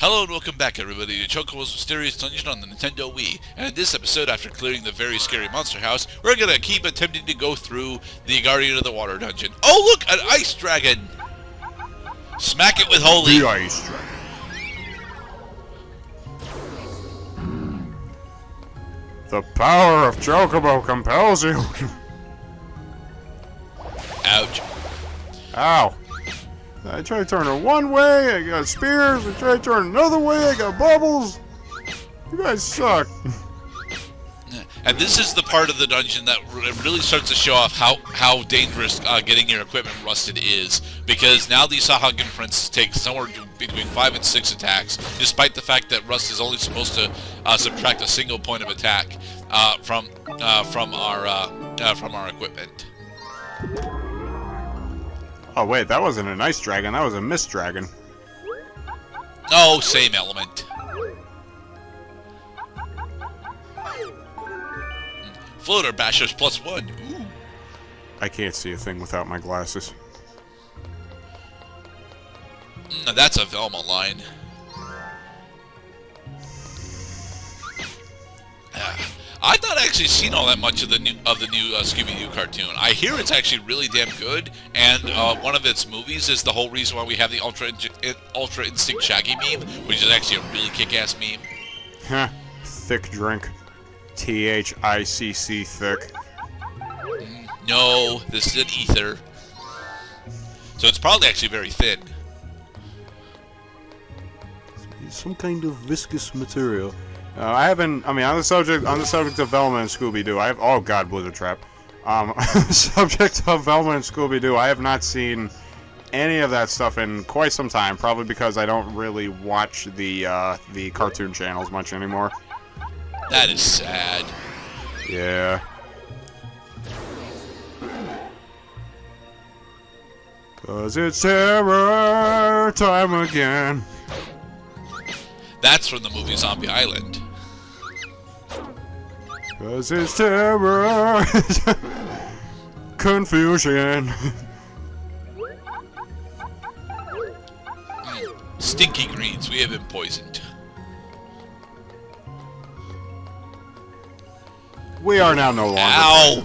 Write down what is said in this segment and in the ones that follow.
Hello and welcome back everybody to Chocobo's Mysterious Dungeon on the Nintendo Wii. And in this episode, after clearing the very scary monster house, we're gonna keep attempting to go through the Guardian of the Water dungeon. Oh look! An ice dragon! Smack it with holy! The ice dragon. The power of Chocobo compels you. Ouch. Ow. I try to turn it one way, I got spears. I try to turn another way, I got bubbles. You guys suck. And this is the part of the dungeon that really starts to show off how dangerous getting your equipment rusted is. Because now these Sahagin princes take somewhere between 5 and 6 attacks, despite the fact that rust is only supposed to subtract a single point of attack from our equipment. Oh wait, that wasn't an ice dragon, that was a mist dragon. Oh, same element. Floater bashers +1. Ooh. I can't see a thing without my glasses. That's a Velma line. I've not actually seen all that much of the new Scooby-Doo cartoon. I hear it's actually really damn good, and one of its movies is the whole reason why we have the Ultra Instinct Shaggy meme, which is actually a really kick-ass meme. Heh. Thick drink. THICC thick. No, this is an ether. So it's probably actually very thin. Some kind of viscous material. I mean, on the subject of Velma and Scooby-Doo, oh god, Blizzard Trap. Subject of Velma and Scooby-Doo, I have not seen any of that stuff in quite some time, probably because I don't really watch the cartoon channels much anymore. That is sad. Yeah. 'Cause it's terror time again. That's from the movie Zombie Island. 'Cause it's terror. Confusion. Stinky greens, we have been poisoned. We are now no longer. Ow!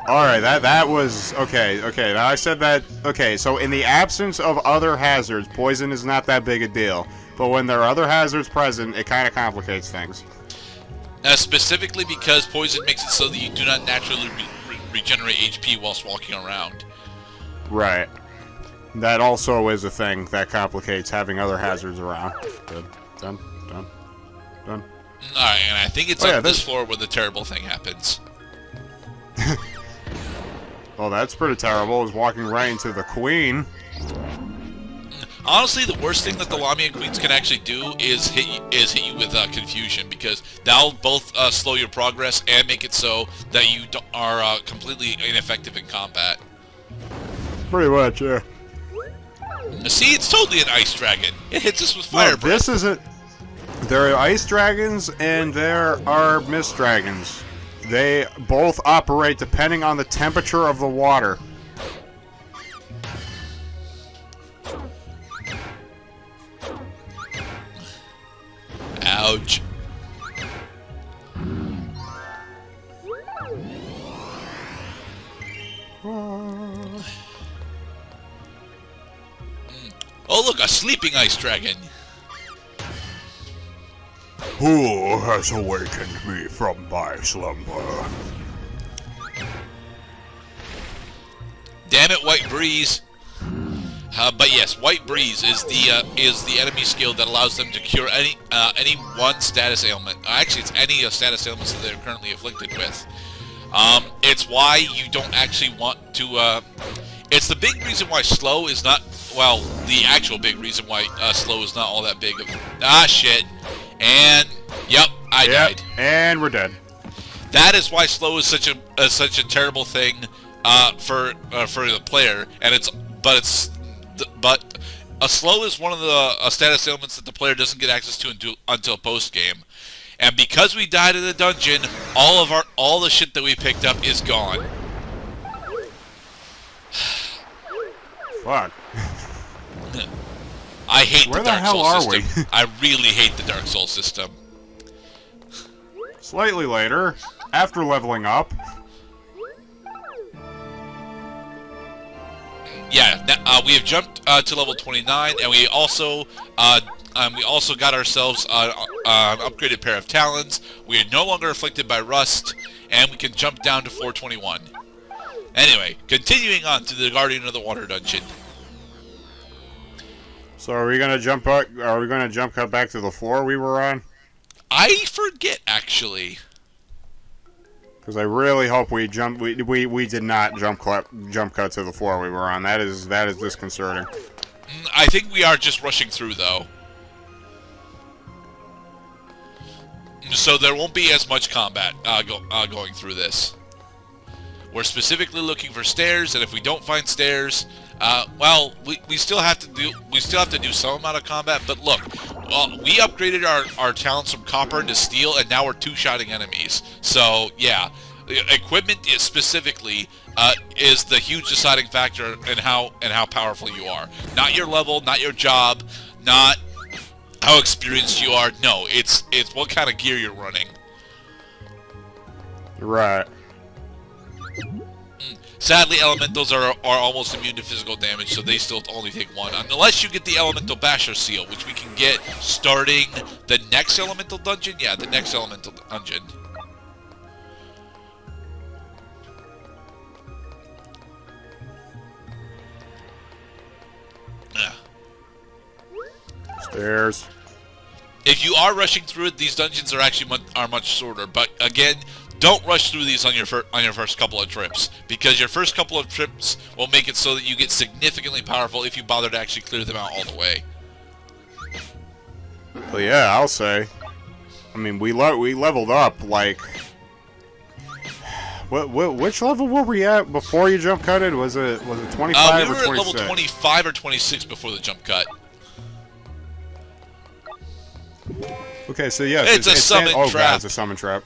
Alright, that was... Okay, now I said that... Okay, so in the absence of other hazards, poison is not that big a deal. But when there are other hazards present, it kind of complicates things. Specifically because poison makes it so that you do not naturally regenerate HP whilst walking around. Right. That also is a thing that complicates having other hazards around. Good. Done. Alright, and I think it's on this floor where the terrible thing happens. Well, that's pretty terrible. I was walking right into the queen. Honestly, the worst thing that the Lamia Queens can actually do is hit you with confusion, because that'll both slow your progress and make it so that you are completely ineffective in combat. Pretty much, yeah. See, it's totally an ice dragon. It hits us with fire breath. This isn't... There are ice dragons and there are mist dragons. They both operate depending on the temperature of the water. Ouch. Oh look, a sleeping ice dragon. Who has awakened me from my slumber? Damn it, White Breeze. But yes, White Breeze is the enemy skill that allows them to cure any one status ailment. Actually, it's any status ailments that they're currently afflicted with. It's why you don't actually want to. It's the big reason why slow is not. Well, the actual big reason why slow is not all that big of. Ah, shit. And yep, I died. And we're dead. That is why slow is such a terrible thing for the player, and but a slow is one of the status ailments that the player doesn't get access to until post game, and because we died in the dungeon, all the shit that we picked up is gone. Fuck. I hate Where the Dark the hell Souls are system. we? I really hate the Dark Souls system. Slightly later, after leveling up. Yeah, we have jumped to level 29, and we also got ourselves an upgraded pair of Talons. We are no longer afflicted by rust, and we can jump down to 421. Anyway, continuing on to the Guardian of the Water dungeon. So are we gonna jump up? Are we gonna jump cut back to the floor we were on? I forget, actually. Because I really hope we jump. We did not jump cut to the floor we were on. That is disconcerting. I think we are just rushing through, though. So there won't be as much combat going through this. We're specifically looking for stairs, and if we don't find stairs, well, we still have to do some amount of combat. But look, we upgraded our talents from copper into steel, and now we're two-shotting enemies. So yeah, equipment is specifically is the huge deciding factor in how powerful you are. Not your level, not your job, not how experienced you are. No, it's what kind of gear you're running. Right. Sadly, elementals are almost immune to physical damage, so they still only take one. Unless you get the elemental basher seal, which we can get starting the next elemental dungeon. Yeah, the next elemental dungeon. Stairs. If you are rushing through it, these dungeons are actually much shorter. But again, don't rush through these on your first couple of trips, because your first couple of trips will make it so that you get significantly powerful if you bother to actually clear them out all the way. Well, yeah, I'll say. I mean, we leveled up like. Which level were we at before you jump cutted? Was it 25 we or were 26? at level 25 or 26 before the jump cut. Okay, so yes, it's a summon trap. Oh god, it's a summon trap.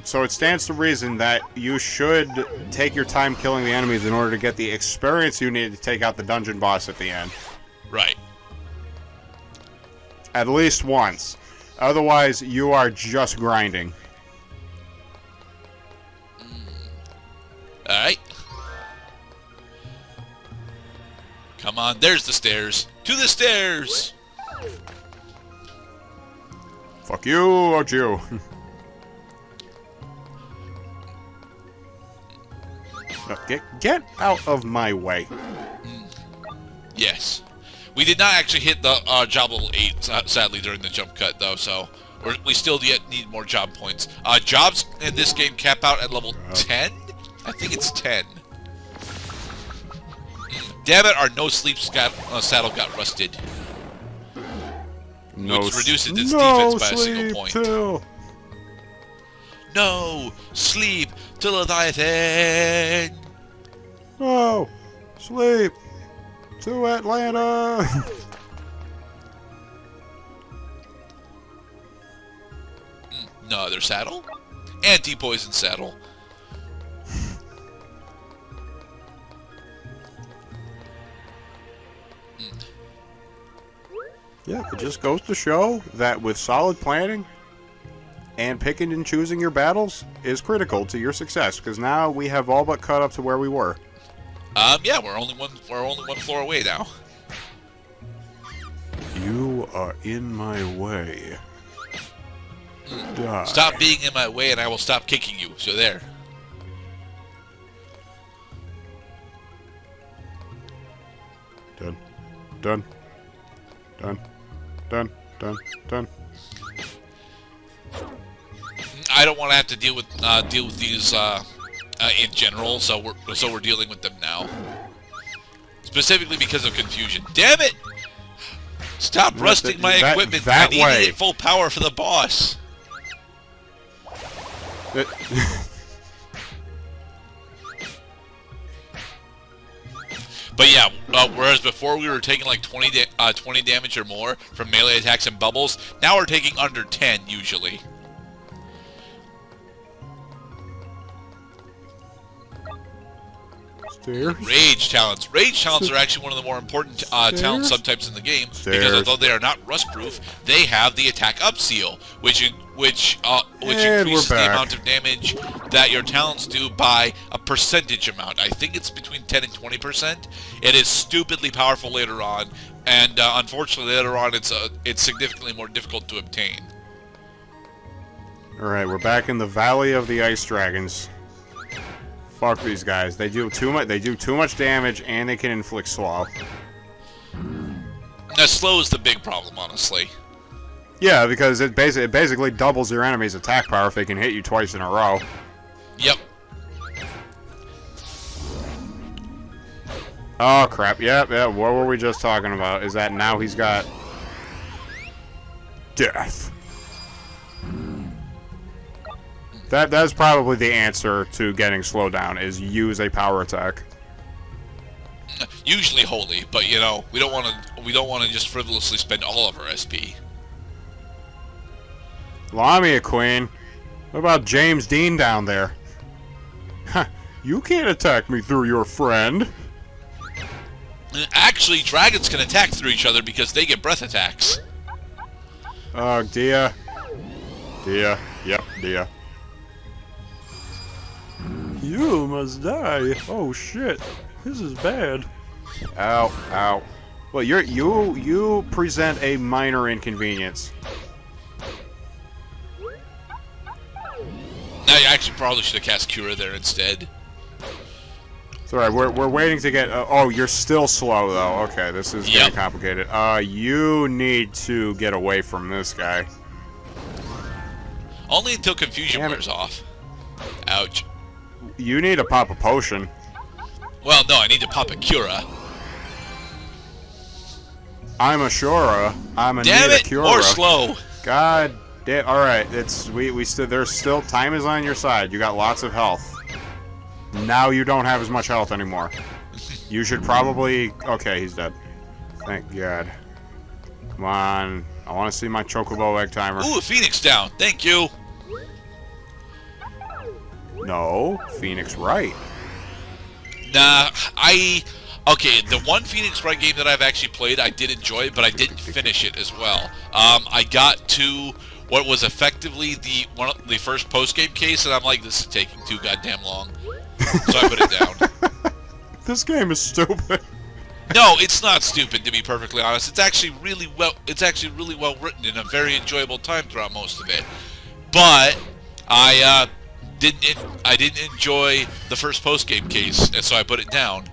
So it stands to reason that you should take your time killing the enemies in order to get the experience you need to take out the dungeon boss at the end. Right. At least once. Otherwise, you are just grinding. Alright. Come on, there's the stairs. To the stairs! Fuck you, Oju. Get out of my way. Yes. We did not actually hit the job level 8, sadly, during the jump cut, though, so we still yet need more job points. Jobs in this game cap out at level 10? I think it's 10. Damn it, our no-sleep saddle got rusted. Which reduces its defense by a single point. Till. No sleep till Leviathan. No sleep to Atlanta. No other saddle. Anti-poison saddle. Yeah, it just goes to show that with solid planning and picking and choosing your battles is critical to your success, because now we have all but caught up to where we were. Yeah, we're only one floor away now. You are in my way. Die. Stop being in my way and I will stop kicking you. So there. Done. Done. Done. Done. Done. Done. I don't want to have to deal with these in general, so we're dealing with them now. Specifically because of confusion. Damn it! Stop rusting my equipment. I need to get full power for the boss. But yeah, whereas before we were taking like 20 damage or more from melee attacks and bubbles, now we're taking under 10 usually. Rage Talons. Rage Talons are actually one of the more important Talon subtypes in the game, because although they are not rust-proof, they have the attack up seal, which increases the amount of damage that your Talons do by a percentage amount. I think it's between 10 and 20%. It is stupidly powerful later on, and unfortunately later on it's significantly more difficult to obtain. Alright, we're back in the Valley of the Ice Dragons. Fuck these guys. They do too much damage, and they can inflict slow. Now, slow is the big problem, honestly. Yeah, because it basically doubles your enemy's attack power if they can hit you twice in a row. Yep. Oh, crap. Yep. What were we just talking about? Is that now he's got... death. That's probably the answer to getting slowed down, is use a power attack. Usually holy, but you know, we don't want to just frivolously spend all of our SP. Lamia Queen. What about James Dean down there? Huh, you can't attack me through your friend. Actually, dragons can attack through each other because they get breath attacks. Oh, Dia. Dia. Yep, Dia. You must die. Oh shit. This is bad. Ow, ow. Well, you present a minor inconvenience. Now, you actually probably should have cast Cura there instead. It's alright, we're waiting to get... oh, you're still slow, though. Okay, this is getting complicated. You need to get away from this guy. Only until confusion wears off. Ouch. You need to pop a potion. Well, no, I need to pop a Cura. I'm a Shura. I'm a Damn it! Cura. More slow. God damn. Alright, there's still... time is on your side. You got lots of health. Now you don't have as much health anymore. You should probably... okay, he's dead. Thank God. Come on. I want to see my Chocobo egg timer. Ooh, a Phoenix down. Thank you. No, Phoenix right. Nah, okay, the one Phoenix Wright game that I've actually played, I did enjoy it, but I didn't finish it as well. I got to what was effectively the first post-game case, and I'm like, this is taking too goddamn long. So I put it down. This game is stupid. No, it's not stupid, to be perfectly honest. It's actually really well written and a very enjoyable time throughout most of it. But I didn't enjoy the first post-game case, and so I put it down.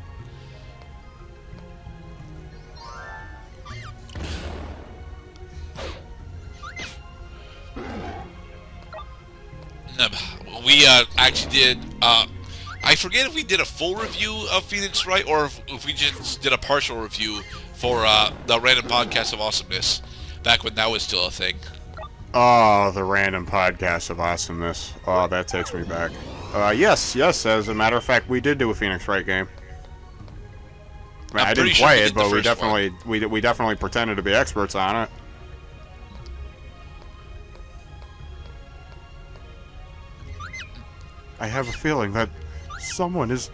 We actually did, I forget if we did a full review of Phoenix Wright or if we just did a partial review for the Random Podcast of Awesomeness, back when that was still a thing. Oh, the Random Podcast of Awesomeness. Oh, that takes me back. Yes, as a matter of fact, we did do a Phoenix Wright game. I mean, I didn't play it, but we definitely pretended to be experts on it. I have a feeling that someone is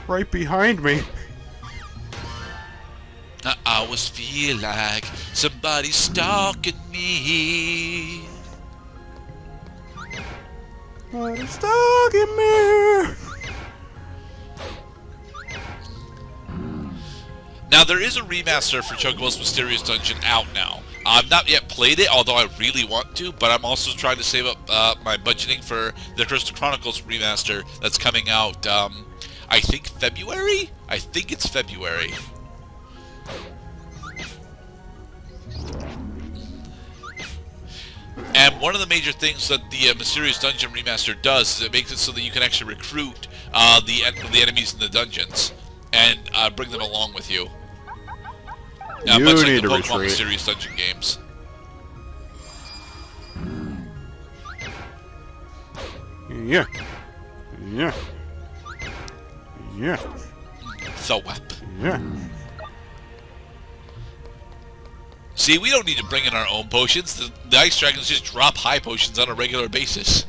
right behind me. I always feel like somebody's stalking me. Somebody's stalking me. Now, there is a remaster for Chocobo's Mysterious Dungeon out now. I've not yet played it, although I really want to, but I'm also trying to save up my budgeting for the Crystal Chronicles remaster that's coming out, I think February? I think it's February. And one of the major things that the Mysterious Dungeon remaster does is it makes it so that you can actually recruit the enemies in the dungeons and bring them along with you. You much like need the to Pokemon retreat. Mysterious Dungeon games. Yeah. Yeah. Yeah. Thwap. Yeah. See, we don't need to bring in our own potions. The Ice Dragons just drop high potions on a regular basis.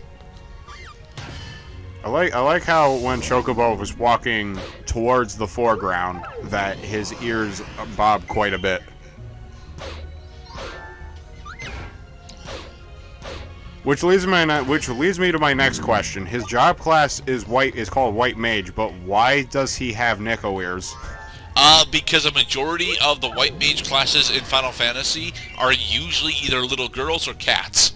I like how when Chocobo was walking towards the foreground, that his ears bob quite a bit. Which leads me to my next question. His job class is called White Mage, but why does he have Nico ears? Because a majority of the White Mage classes in Final Fantasy are usually either little girls or cats.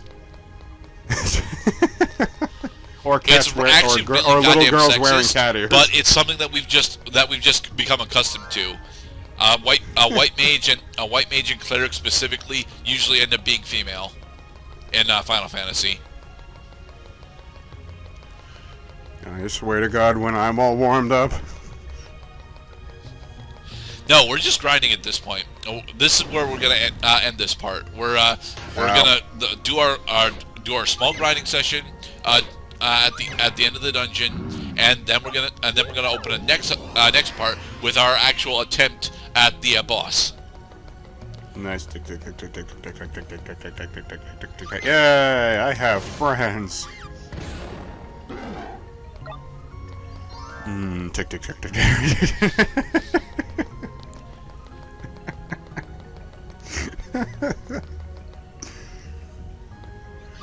Or cats or little girls wearing cat ears. But it's something that we've just become accustomed to. White Mage and Cleric specifically usually end up being female in Final Fantasy. I swear to God, when I'm all warmed up. No, we're just grinding at this point. This is where we're gonna end this part. We're gonna do our small grinding session at the end of the dungeon, and then we're gonna open a next part with our actual attempt at the boss. Nice. Yay! I have friends. Tick tick tick tick tick.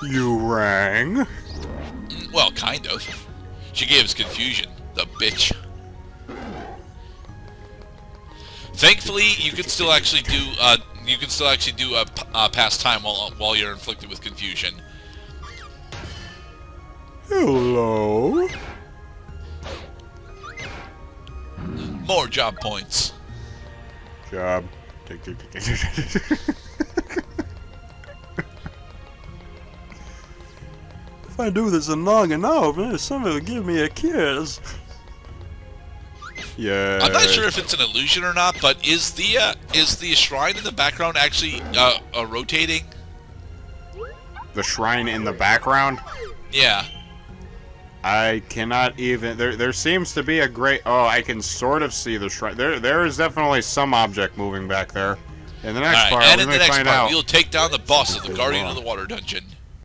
You rang? Well, kind of. She gave us confusion, the bitch. Thankfully, you can still actually do a past time while you're inflicted with confusion. Hello. More job points. Job. Tick tick tick tick tick. If I do this long enough, somebody will give me a kiss. Yeah. I'm not sure if it's an illusion or not, but is the shrine in the background actually rotating? The shrine in the background? Yeah. I cannot even. There seems to be a great. Oh, I can sort of see the shrine. There is definitely some object moving back there. In the next part, and in we the may next find part, out. we'll take down the boss of the Guardian of the Water Dungeon.